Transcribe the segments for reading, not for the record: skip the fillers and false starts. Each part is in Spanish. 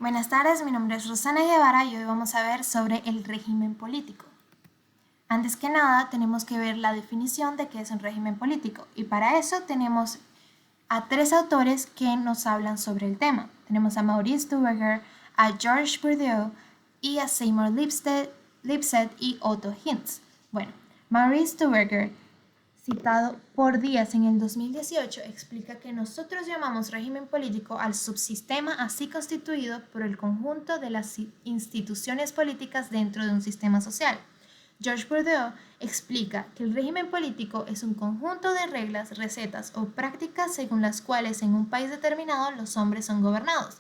Buenas tardes, mi nombre es Rosana Guevara y hoy vamos a ver sobre el régimen político. Antes que nada, tenemos que ver la definición de qué es un régimen político y para eso tenemos a tres autores que nos hablan sobre el tema. Tenemos a Maurice Duverger, a Georges Bourdieu y a Seymour Lipset y Otto Hintz. Bueno, Maurice Duverger, citado por Díaz en el 2018, explica que nosotros llamamos régimen político al subsistema así constituido por el conjunto de las instituciones políticas dentro de un sistema social. Georges Bourdieu explica que el régimen político es un conjunto de reglas, recetas o prácticas según las cuales en un país determinado los hombres son gobernados.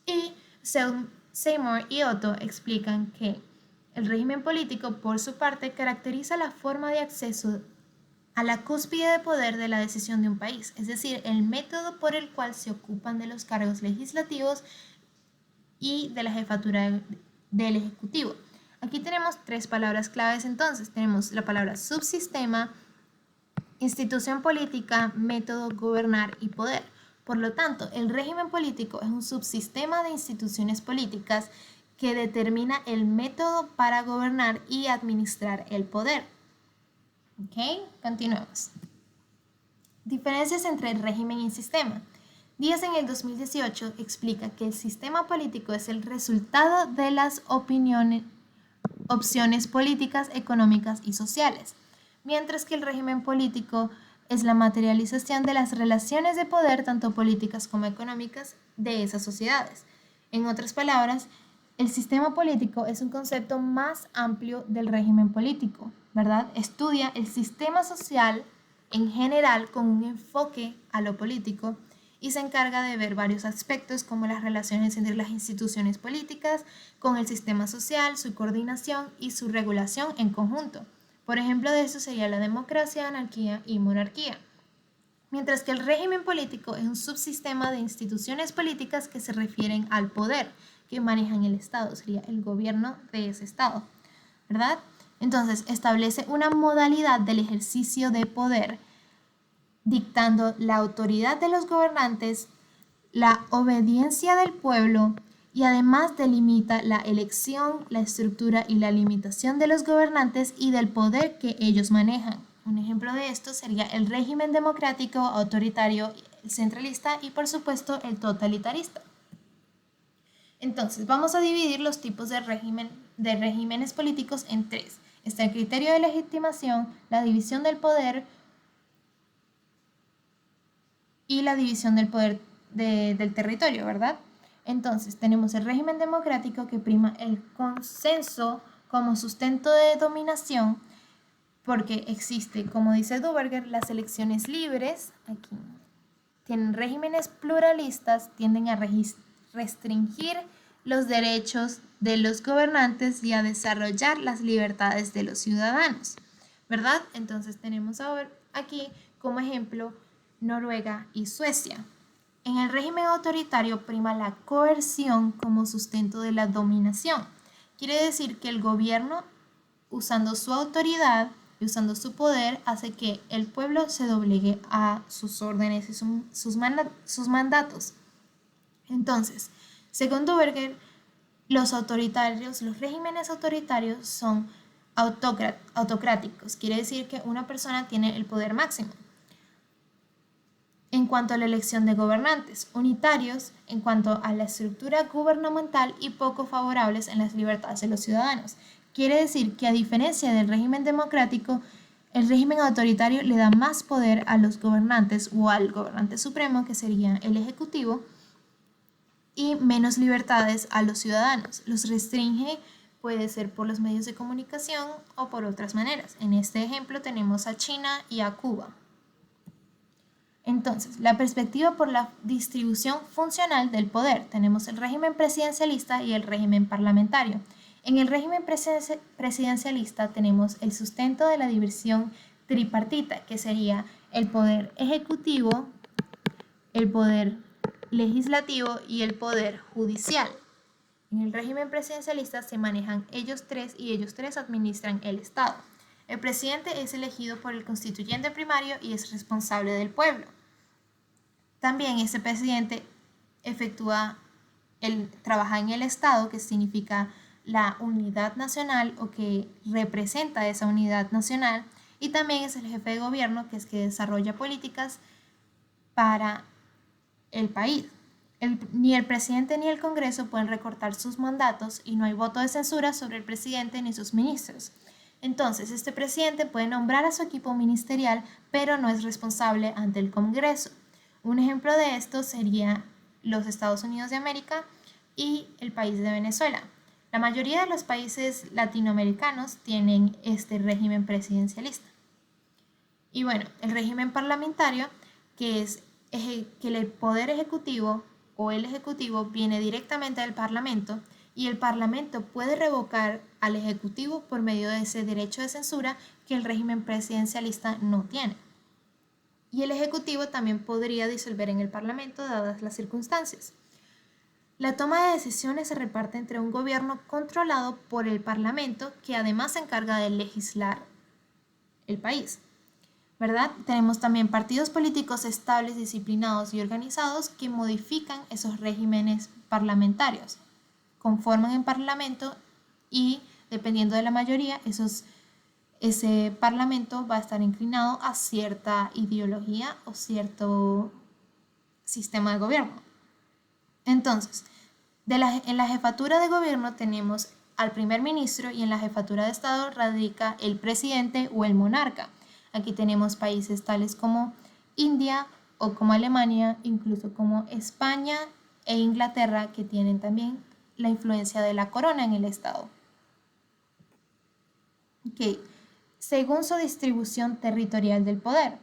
Y Seymour y Otto explican que el régimen político, por su parte, caracteriza la forma de acceso a la cúspide de poder de la decisión de un país, es decir, el método por el cual se ocupan de los cargos legislativos y de la jefatura del Ejecutivo. Aquí tenemos tres palabras claves entonces. Tenemos la palabra subsistema, institución política, método, gobernar y poder. Por lo tanto, el régimen político es un subsistema de instituciones políticas que determina el método para gobernar y administrar el poder. Ok, continuemos. Diferencias entre el régimen y sistema. Díaz en el 2018 explica que el sistema político es el resultado de las opciones políticas, económicas y sociales, mientras que el régimen político es la materialización de las relaciones de poder, tanto políticas como económicas, de esas sociedades. En otras palabras, el sistema político es un concepto más amplio del régimen político, ¿verdad? Estudia el sistema social en general con un enfoque a lo político y se encarga de ver varios aspectos como las relaciones entre las instituciones políticas con el sistema social, su coordinación y su regulación en conjunto. Por ejemplo, de eso sería la democracia, anarquía y monarquía. Mientras que el régimen político es un subsistema de instituciones políticas que se refieren al poder que manejan el Estado, sería el gobierno de ese Estado, ¿verdad? Entonces, establece una modalidad del ejercicio de poder, dictando la autoridad de los gobernantes, la obediencia del pueblo y además delimita la elección, la estructura y la limitación de los gobernantes y del poder que ellos manejan. Un ejemplo de esto sería el régimen democrático, autoritario, el centralista y por supuesto el totalitarista. Entonces, vamos a dividir los tipos de regímenes políticos en tres. Está el criterio de legitimación, la división del poder y la división del poder del territorio, ¿verdad? Entonces, tenemos el régimen democrático que prima el consenso como sustento de dominación, porque existe, como dice Duverger, las elecciones libres, aquí tienen regímenes pluralistas, tienden a restringir los derechos de los gobernantes y a desarrollar las libertades de los ciudadanos, ¿verdad? Entonces tenemos ahora aquí como ejemplo Noruega y Suecia. En el régimen autoritario prima la coerción como sustento de la dominación. Quiere decir que el gobierno, usando su autoridad y usando su poder, hace que el pueblo se doblegue a sus órdenes y sus mandatos. Entonces, según Duverger, los regímenes autoritarios son autocráticos. Quiere decir que una persona tiene el poder máximo. En cuanto a la elección de gobernantes, unitarios en cuanto a la estructura gubernamental y poco favorables en las libertades de los ciudadanos. Quiere decir que a diferencia del régimen democrático, el régimen autoritario le da más poder a los gobernantes o al gobernante supremo, que sería el ejecutivo, y menos libertades a los ciudadanos. Los restringe, puede ser por los medios de comunicación o por otras maneras. En este ejemplo tenemos a China y a Cuba. Entonces, la perspectiva por la distribución funcional del poder. Tenemos el régimen presidencialista y el régimen parlamentario. En el régimen presidencialista tenemos el sustento de la división tripartita, que sería el poder ejecutivo, el poder legislativo y el poder judicial. En el régimen presidencialista se manejan ellos tres y ellos tres administran el Estado. El presidente es elegido por el constituyente primario y es responsable del pueblo. También ese presidente efectúa trabaja en el Estado, que significa la unidad nacional o que representa esa unidad nacional, y también es el jefe de gobierno, que es que desarrolla políticas para el país. Ni el presidente ni el Congreso pueden recortar sus mandatos y no hay voto de censura sobre el presidente ni sus ministros. Entonces, este presidente puede nombrar a su equipo ministerial, pero no es responsable ante el Congreso. Un ejemplo de esto sería los Estados Unidos de América y el país de Venezuela. La mayoría de los países latinoamericanos tienen este régimen presidencialista. Y bueno, el régimen parlamentario, que es que el poder ejecutivo o el ejecutivo viene directamente del Parlamento y el Parlamento puede revocar al ejecutivo por medio de ese derecho de censura que el régimen presidencialista no tiene. Y el ejecutivo también podría disolver en el Parlamento dadas las circunstancias. La toma de decisiones se reparte entre un gobierno controlado por el Parlamento, que además se encarga de legislar el país, ¿verdad? Tenemos también partidos políticos estables, disciplinados y organizados que modifican esos regímenes parlamentarios, conforman en parlamento y dependiendo de la mayoría, ese parlamento va a estar inclinado a cierta ideología o cierto sistema de gobierno. Entonces, en la jefatura de gobierno tenemos al primer ministro y en la jefatura de Estado radica el presidente o el monarca. Aquí tenemos países tales como India o como Alemania, incluso como España e Inglaterra, que tienen también la influencia de la corona en el Estado. Okay. Según su distribución territorial del poder,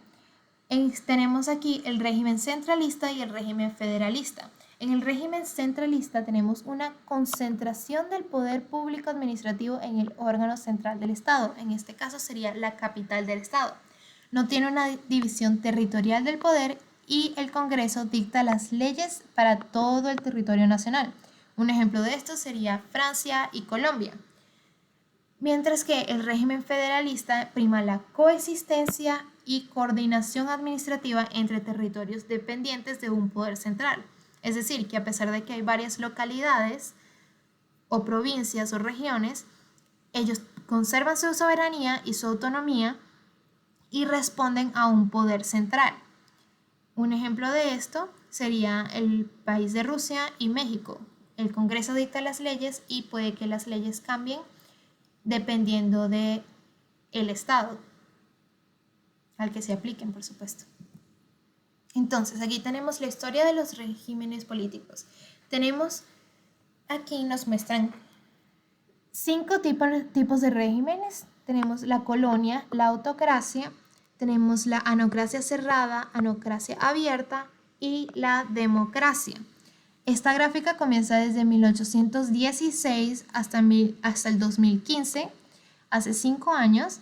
tenemos aquí el régimen centralista y el régimen federalista. En el régimen centralista tenemos una concentración del poder público administrativo en el órgano central del Estado. En este caso sería la capital del Estado. No tiene una división territorial del poder y el Congreso dicta las leyes para todo el territorio nacional. Un ejemplo de esto sería Francia y Colombia. Mientras que el régimen federalista prima la coexistencia y coordinación administrativa entre territorios dependientes de un poder central. Es decir, que a pesar de que hay varias localidades o provincias o regiones, ellos conservan su soberanía y su autonomía y responden a un poder central. Un ejemplo de esto sería el país de Rusia y México. El Congreso dicta las leyes y puede que las leyes cambien dependiendo del estado al que se apliquen, por supuesto. Entonces, aquí tenemos la historia de los regímenes políticos. Aquí nos muestran 5 tipos de regímenes. Tenemos la colonia, la autocracia, tenemos la anocracia cerrada, anocracia abierta y la democracia. Esta gráfica comienza desde 1816 hasta el 2015, hace 5 años.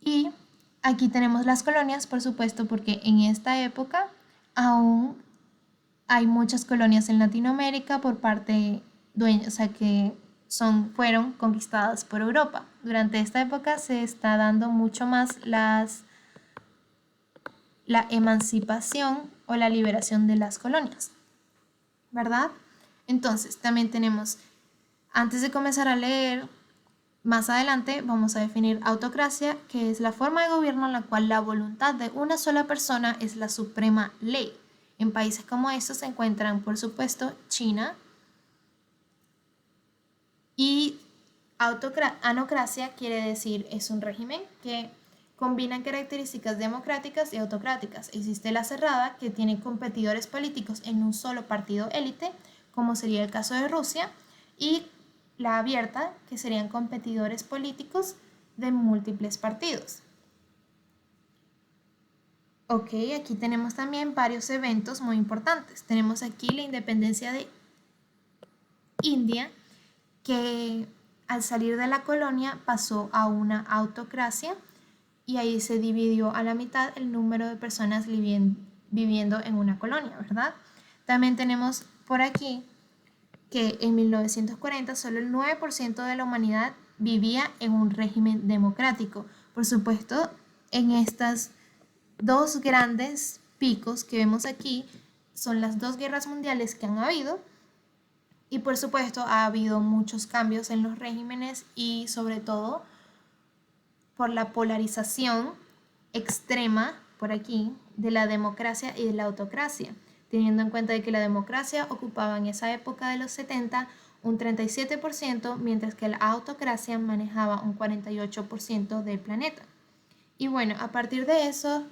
Y aquí tenemos las colonias, por supuesto, porque en esta época aún hay muchas colonias en Latinoamérica por parte dueños, o sea que fueron conquistadas por Europa. Durante esta época se está dando mucho más la emancipación o la liberación de las colonias, ¿verdad? Entonces, también tenemos, antes de comenzar a leer, más adelante vamos a definir autocracia, que es la forma de gobierno en la cual la voluntad de una sola persona es la suprema ley. En países como estos se encuentran, por supuesto, China. Y anocracia quiere decir, es un régimen que combina características democráticas y autocráticas. Existe la cerrada, que tiene competidores políticos en un solo partido élite, como sería el caso de Rusia, y la abierta, que serían competidores políticos de múltiples partidos. Ok, aquí tenemos también varios eventos muy importantes. Tenemos aquí la independencia de India, que al salir de la colonia pasó a una autocracia y ahí se dividió a la mitad el número de personas viviendo en una colonia, ¿verdad? También tenemos por aquí que en 1940 solo el 9% de la humanidad vivía en un régimen democrático. Por supuesto, en estas 2 grandes picos que vemos aquí son las 2 guerras mundiales que han habido Y por supuesto ha habido muchos cambios en los regímenes y sobre todo por la polarización extrema por aquí de la democracia y de la autocracia, teniendo en cuenta de que la democracia ocupaba en esa época de los 70 un 37%, mientras que la autocracia manejaba un 48% del planeta. Y bueno, a partir de eso,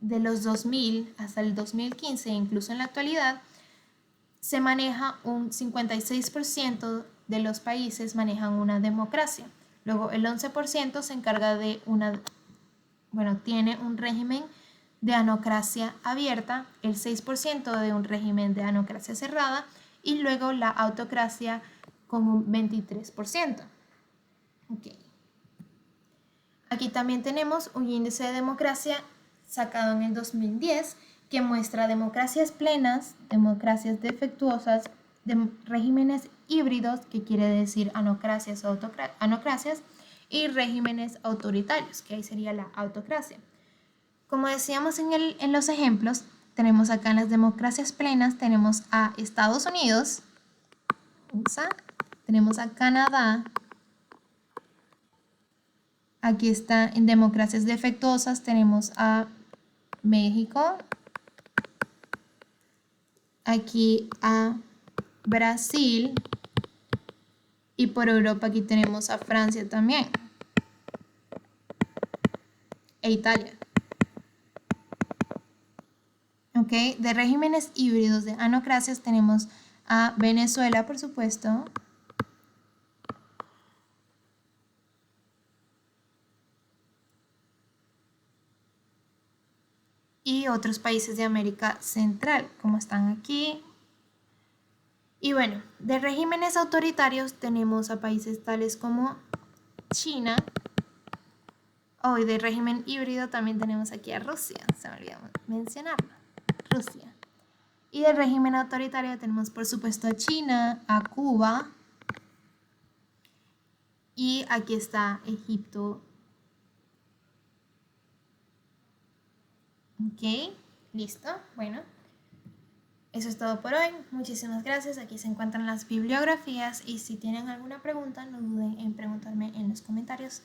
de los 2000 hasta el 2015, incluso en la actualidad, se maneja un 56% de los países manejan una democracia. Luego el 11% se encarga de tiene un régimen de anocracia abierta, el 6% de un régimen de anocracia cerrada y luego la autocracia con un 23%. Okay. Aquí también tenemos un índice de democracia sacado en el 2010 que muestra democracias plenas, democracias defectuosas, regímenes híbridos, que quiere decir anocracias o anocracias, y regímenes autoritarios, que ahí sería la autocracia. Como decíamos en los ejemplos, tenemos acá en las democracias plenas, tenemos a Estados Unidos, USA, tenemos a Canadá, aquí está en democracias defectuosas, tenemos a México, aquí a Brasil y por Europa aquí tenemos a Francia también e Italia. Okay. De regímenes híbridos de anocracias tenemos a Venezuela, por supuesto, y otros países de América Central, como están aquí. Y bueno, de regímenes autoritarios tenemos a países tales como China. Y de régimen híbrido también tenemos aquí a Rusia, se me olvidó mencionarlo, Rusia. Y de régimen autoritario tenemos por supuesto a China, a Cuba, y aquí está Egipto. Ok, listo, bueno. Eso es todo por hoy. Muchísimas gracias. Aquí se encuentran las bibliografías y si tienen alguna pregunta, no duden en preguntarme en los comentarios.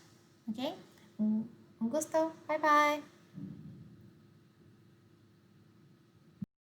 ¿Ok? Un gusto. Bye bye.